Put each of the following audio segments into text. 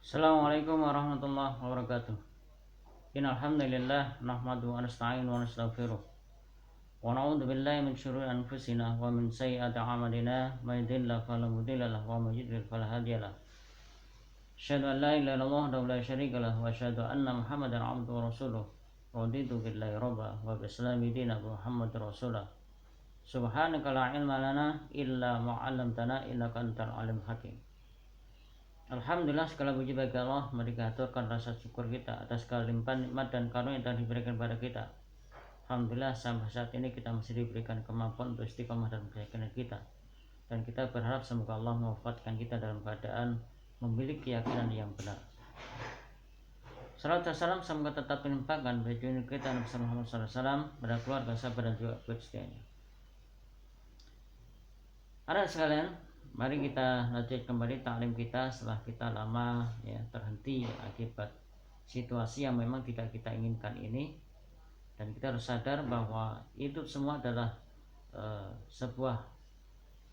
Assalamualaikum warahmatullahi wabarakatuh. Innal hamdalillah nahmaduhu wa nasta'inuhu wa nastaghfiruh. Wa na'udzu billahi min syururi anfusina wa min sayyiati a'malina. May yahdihillahu fala mudilla lahu wa may yudlil fala hadiya lahu. Asyhadu an la ilaha illallah wahdahu la syarika lahu wa asyhadu anna Muhammadan 'abduhu wa rasuluh. Raditu billahi rabba wa bi islami dinan Muhammadar rasulullah. Subhanaka la ilma lana illa ma 'allamtana innaka antal alim hakim. Alhamdulillah, segala puji bagi Allah. Mari kita aturkan rasa syukur kita atas kelimpahan nikmat dan karunia yang telah diberikan kepada kita. Alhamdulillah, sampai saat ini kita masih diberikan kemampuan untuk istiqomah dan keyakinan kita. Dan kita berharap semoga Allah mewafatkan kita dalam keadaan memiliki keyakinan yang benar. Salam dan salam semoga tetap dilimpahkan bagi junjungan kita Nabi Muhammad SAW, pada keluarga, sahabat dan juga keluarganya. Ada sekalian, mari kita lanjut kembali taklim kita setelah kita lama terhenti akibat situasi yang memang tidak kita inginkan ini. Dan kita harus sadar bahwa itu semua adalah sebuah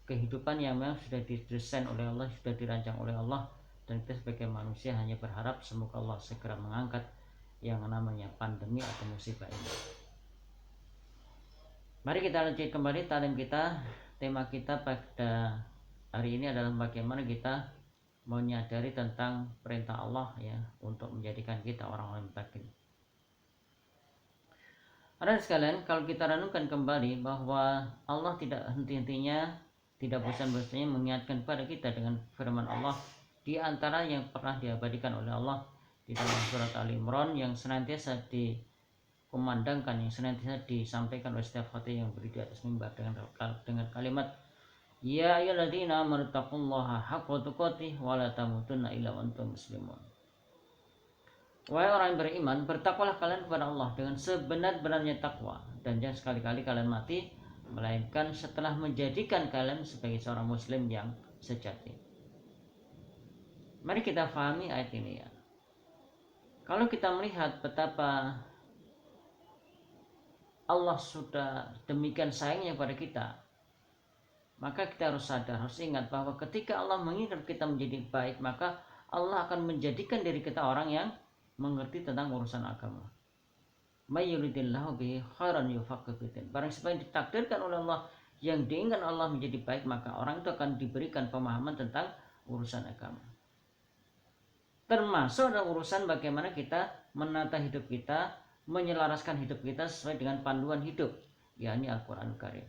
kehidupan yang memang sudah didesain oleh Allah, sudah dirancang oleh Allah. Dan kita sebagai manusia hanya berharap semoga Allah segera mengangkat yang namanya pandemi atau musibah ini. Mari kita lanjut kembali taklim kita. Tema kita pada hari ini adalah bagaimana kita menyadari tentang perintah Allah untuk menjadikan kita orang-orang mutakin. Ada sekalian, kalau kita renungkan kembali bahwa Allah tidak henti-hentinya, tidak bosan-bosannya mengingatkan kepada kita dengan firman Allah, di antara yang pernah diabadikan oleh Allah di dalam surat Ali Imran yang senantiasa dikumandangkan, yang senantiasa disampaikan oleh setiap khatib yang berdiri di atas mimbar dengan kalimat Ya ayyuhalladzina amanu taqullaha haqqa tuqatih wa la tamutunna illa wa antum muslimun. Wahai orang yang beriman, bertakwalah kalian kepada Allah dengan sebenar-benarnya takwa, dan jangan sekali-kali kalian mati melainkan setelah menjadikan kalian sebagai seorang muslim yang sejati. Mari kita fahami ayat ini ya. Kalau kita melihat betapa Allah sudah demikian sayangnya pada kita, maka kita harus sadar, harus ingat bahwa ketika Allah menginginkan kita menjadi baik, maka Allah akan menjadikan diri kita orang yang mengerti tentang urusan agama. May yuridillahu bihi khairan yufaqqih fiddin. Barang siapa yang ditakdirkan oleh Allah, yang diinginkan Allah menjadi baik, maka orang itu akan diberikan pemahaman tentang urusan agama. Termasuk adalah urusan bagaimana kita menata hidup kita, menyelaraskan hidup kita sesuai dengan panduan hidup, yakni Al-Qur'an Karim.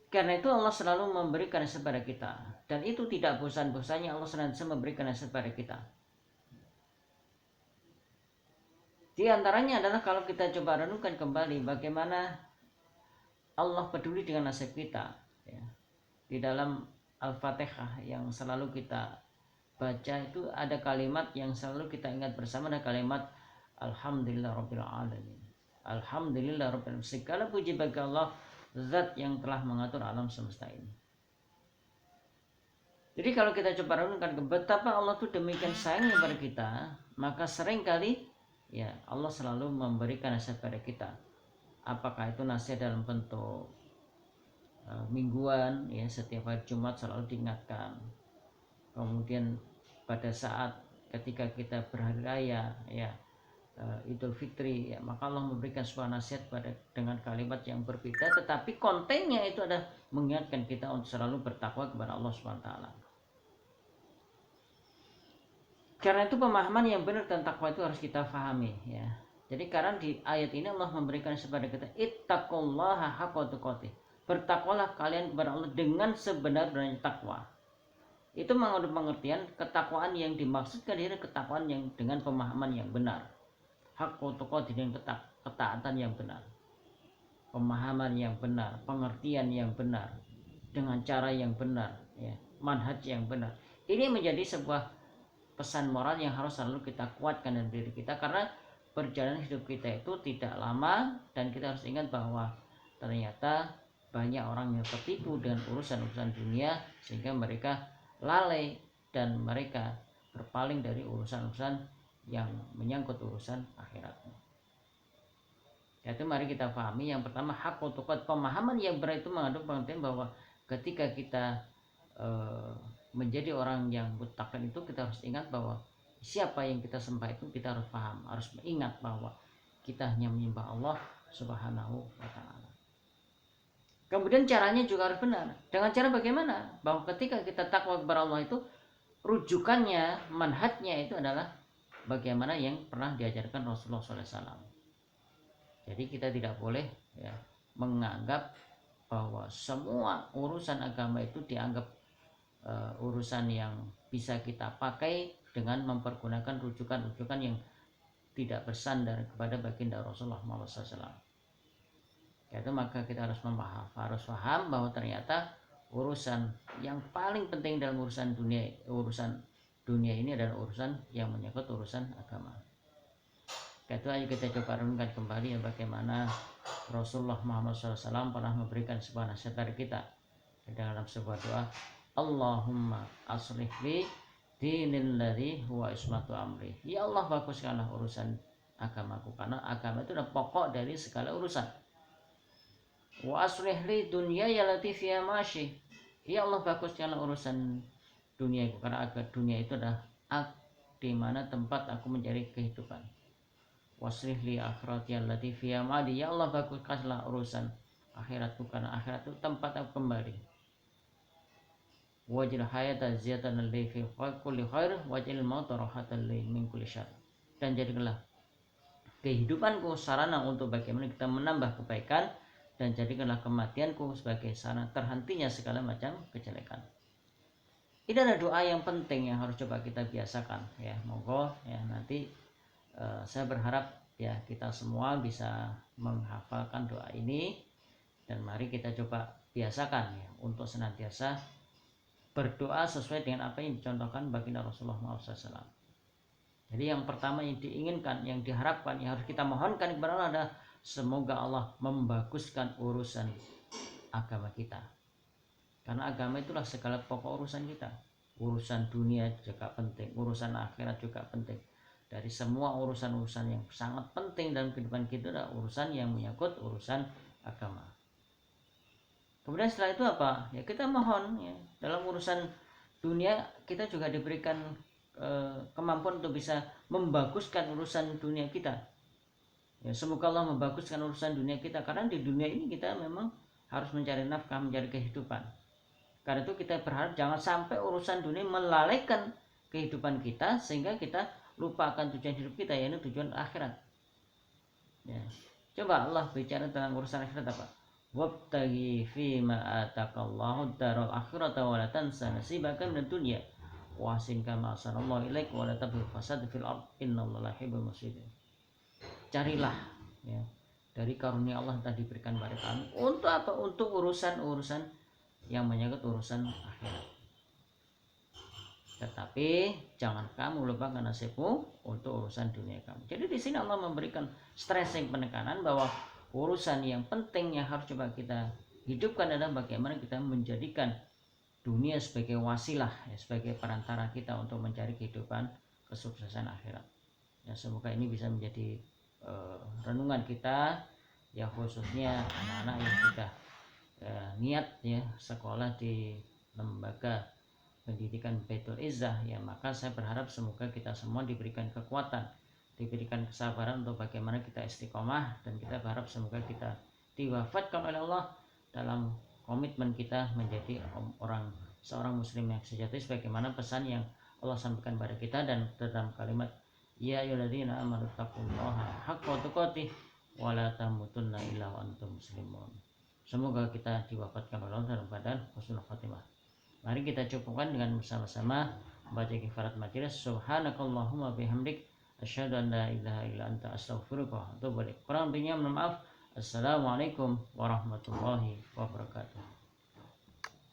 Karena itu Allah selalu memberikan nasihat kepada kita, dan itu tidak bosan-bosannya Allah senantiasa memberikan nasihat kepada kita. Di antaranya adalah kalau kita coba renungkan kembali bagaimana Allah peduli dengan nasib kita ya. Di dalam Al-Fatihah yang selalu kita baca itu ada kalimat yang selalu kita ingat bersama, ada kalimat Alhamdulillahirabbil alamin. Alhamdulillahirabbil alamin. Segala puji bagi Allah, zat yang telah mengatur alam semesta ini. Jadi kalau kita coba renungkan betapa Allah itu demikian sayangnya pada kita, maka seringkali Allah selalu memberikan nasihat pada kita. Apakah itu nasihat dalam bentuk mingguan setiap hari Jumat selalu diingatkan. Kemudian pada saat ketika kita berhari raya Idul Fitri maka Allah memberikan sebuah nasihat dengan kalimat yang berbeda, tetapi kontennya itu adalah mengingatkan kita untuk selalu bertakwa kepada Allah SWT. Karena itu pemahaman yang benar tentang takwa itu harus kita pahami ya. Jadi karena di ayat ini Allah memberikan kepada kita ittaqullaha haqqa tuqatih. Bertakwalah kalian kepada Allah dengan sebenar-benarnya takwa. Itu mengandung pengertian ketakwaan yang dimaksudkan adalah ketakwaan yang dengan pemahaman yang benar. Haqqa tuqatih dengan ketaatan yang benar. Pemahaman yang benar, pengertian yang benar, dengan cara yang benar manhaj yang benar. Ini menjadi sebuah pesan moral yang harus selalu kita kuatkan dalam diri kita, karena perjalanan hidup kita itu tidak lama dan kita harus ingat bahwa ternyata banyak orang yang tertipu dengan urusan-urusan dunia sehingga mereka lalai dan mereka berpaling dari urusan-urusan yang menyangkut urusan akhiratnya. Yaitu mari kita pahami yang pertama haqqut tuqat, pemahaman yang benar itu mengandung pengertian bahwa ketika kita menjadi orang yang muttaqin itu kita harus ingat bahwa siapa yang kita sembah itu kita harus paham, harus ingat bahwa kita hanya menyembah Allah Subhanahu wa taala. Kemudian caranya juga harus benar. Dengan cara bagaimana? Bahwa ketika kita takwa kepada Allah itu rujukannya, manhajnya itu adalah bagaimana yang pernah diajarkan Rasulullah SAW. Jadi kita tidak boleh ya, menganggap bahwa semua urusan agama itu dianggap urusan yang bisa kita pakai dengan mempergunakan rujukan-rujukan yang tidak bersandar kepada baginda Rasulullah SAW. Yaitu maka kita harus paham bahwa ternyata urusan yang paling penting dalam urusan dunia ini adalah urusan yang menyangkut urusan agama. Itu ayo kita coba renungkan kembali ya, bagaimana Rasulullah Muhammad SAW pernah memberikan sebuah nasihat kepada kita dalam sebuah doa, Allahumma aslih li dinil ladzi huwa ismatu amri. Ya Allah, baguskanlah urusan agamaku, karena agama itu adalah pokok dari segala urusan. Wa aslih li dunyaya allati fiha masyi. Ya Allah, baguskanlah urusan duniaku, karena dunia itu adalah di mana tempat aku mencari kehidupan. Waslih li akhirati allati fiha ma'adi. Ya Allah, baguskanlah urusan akhiratku, karena akhirat itu tempat aku kembali. Wajil hayata ziyatan li fi kulli khair wajil mauta rahatan li min kulli syarr. Dan jadikanlah kehidupanku sarana untuk bagaimana kita menambah kebaikan, dan jadikanlah kematianku sebagai sarana terhentinya segala macam kejelekan. Ini adalah doa yang penting yang harus coba kita biasakan ya. Monggo ya, nanti saya berharap ya kita semua bisa menghafalkan doa ini, dan mari kita coba biasakan ya untuk senantiasa berdoa sesuai dengan apa yang dicontohkan baginda Rasulullah SAW. Jadi yang pertama yang diinginkan, yang diharapkan, yang harus kita mohonkan kepada Allah adalah semoga Allah membaguskan urusan agama kita, karena agama itulah segala pokok urusan kita. Urusan dunia juga penting, urusan akhirat juga penting. Dari semua urusan-urusan yang sangat penting dalam kehidupan kita adalah urusan yang menyangkut urusan agama. Kemudian setelah itu apa? Ya kita mohon ya, dalam urusan dunia kita juga diberikan kemampuan untuk bisa membaguskan urusan dunia kita. Ya, semoga Allah membaguskan urusan dunia kita, karena di dunia ini kita memang harus mencari nafkah, mencari kehidupan. Karena itu kita berharap jangan sampai urusan dunia melalaikan kehidupan kita sehingga kita lupa akan tujuan hidup kita, yaitu tujuan akhirat. Ya. Coba Allah bicara tentang urusan akhirat apa? Wabtaghi fima ataqallahu daral akhirata wa la tansa nasibaka minad dunya wa ahsin kama ahsanallahu ilaik wa la tabghi fasad fil ard innallaha la yuhibbul mufsidin. Carilah ya dari karunia Allah yang tadi diberikan pada kami. Untuk apa? Untuk urusan-urusan yang menyangkut urusan akhirat. Tetapi jangan kamu lupakan nasibmu untuk urusan dunia kamu. Jadi di sini Allah memberikan stressing, penekanan bahwa urusan yang penting yang harus coba kita hidupkan adalah bagaimana kita menjadikan dunia sebagai wasilah, ya, sebagai perantara kita untuk mencari kehidupan kesuksesan akhirat. Ya, semoga ini bisa menjadi renungan kita, ya khususnya anak-anak yang sudah niat ya sekolah di lembaga pendidikan Baitul Izzah ya, maka saya berharap semoga kita semua diberikan kekuatan, diberikan kesabaran untuk bagaimana kita istiqomah, dan kita berharap semoga kita diwafatkan oleh Allah dalam komitmen kita menjadi seorang muslim yang sejati, sebagaimana pesan yang Allah sampaikan pada kita dan dalam kalimat ya ayyuhalladzina amanu taqullaha haqqa tuqatih wa la tamutunna illa wa antum muslimun. Semoga kita diwafatkan oleh Allah dalam keadaan husnul khatimah. Mari kita cukupkan dengan bersama-sama membaca kifarat majelis. Subhanakallahumma bihamdik asyhadu an la ilaha illa anta astaghfiruka wa atubu ilaik. Kurang lebihnya mohon maaf. Assalamualaikum warahmatullahi wabarakatuh.